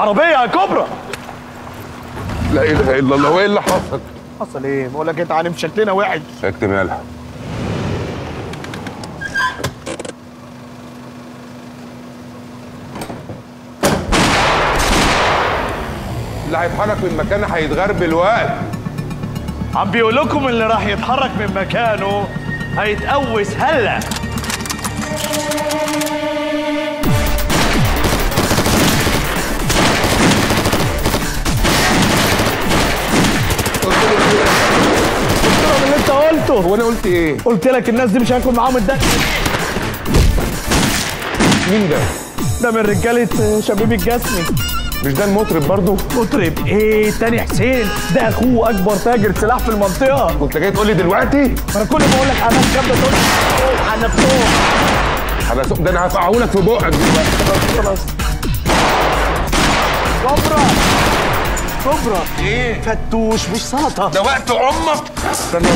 العربيه يا كبرى. لا اله الا الله، وايه اللي حصل؟ حصل ايه؟ بقول لك انت عارف شكلنا وحش. اكتم يالها. اللي هيتحرك من مكانه هيتغربل وقت. عم بيقول لكم اللي راح يتحرك من مكانه هيتقوس هلا. اللي انت قلته. هو انا قلت ايه؟ قلت لك الناس دي مش هاكل معاهم الدق. مين ده؟ ده من رجاله شبيب الجسمي. مش ده المطرب برضه؟ مطرب ايه؟ تاني حسين ده اخوه اكبر تاجر سلاح في المنطقه. كنت جاي تقول لي دلوقتي؟ انا كل ما اقول لك على ناس جامده تقول لي على نفسهم. ده انا هفقعهولك في بقك دلوقتي. خلاص. كبرى كبرى. ايه؟ فتوش مش سلطه. ده وقت امك. استنى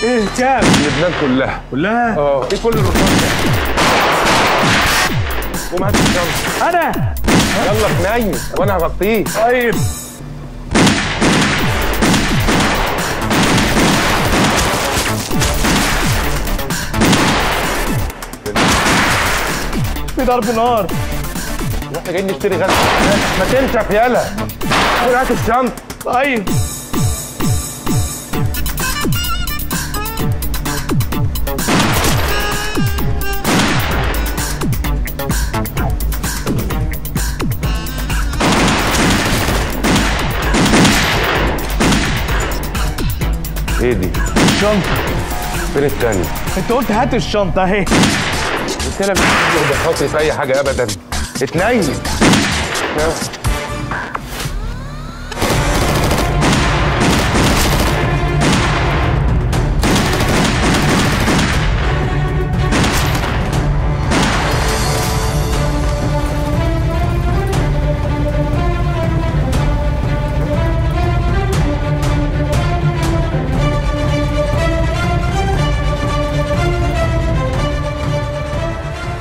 ايه كام؟ لبنان كلها. كلها؟ ايه كل الرصاص ده؟ قوم هات الشنطه. انا؟ يلا تنيم وانا هغطيه. طيب. في ضرب نار. واحنا جايين نشتري غدا. ما تنشف يالا. قول هات الشنطه. طيب. ايه دي؟ الشنطة. فين التانية؟ انت قلت هات الشنطة اهي. قلت لك مش بخاطري في أي حاجة أبدا. اتنين.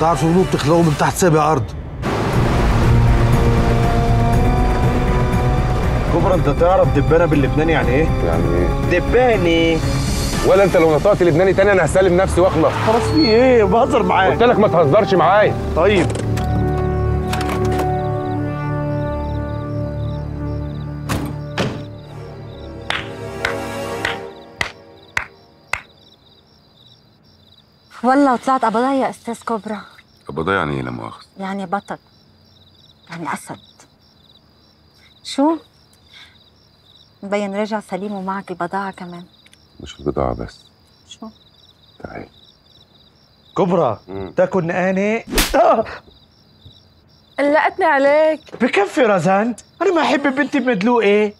تعرف الهنود بتخلقوا من تحت سابع ارض. كبرى انت تعرف دبانه باللبناني يعني ايه؟ يعني ايه؟ دباني. ولا انت لو نطقت لبناني تاني انا هسلم نفسي واخلص. خلاص في ايه؟ بهزر معاك. قلت لك ما تهزرش معايا. طيب. والله طلعت قبضايا يا استاذ كبرى. قبضايا يعني ايه لا مؤاخذة؟ يعني بطل، يعني اسد. شو؟ مبين رجع سليم ومعك البضاعة كمان. مش البضاعة بس. شو؟ تعال. كبرى تاكل نقاني. قلقتني عليك. بكفي رزنت، انا ما احب بنتي بمدلوق ايه؟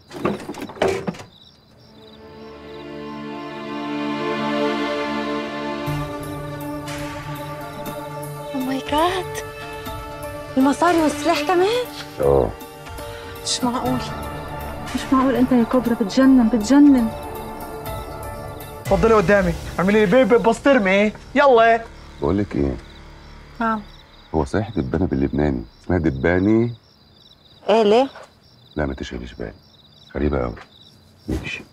او ماي جاد، المصاري والسلاح كمان؟ مش معقول، مش معقول. انت يا كبرى بتجنن بتجنن. اتفضلي قدامي، اعملي لي بيبي بسطرمه ايه؟ يلا. بقول لك ايه؟ نعم. هو صحيح دبانة باللبناني اسمها دباني؟ ايه ليه؟ لا ما تشغليش بالي، غريبة قوي. ماشي.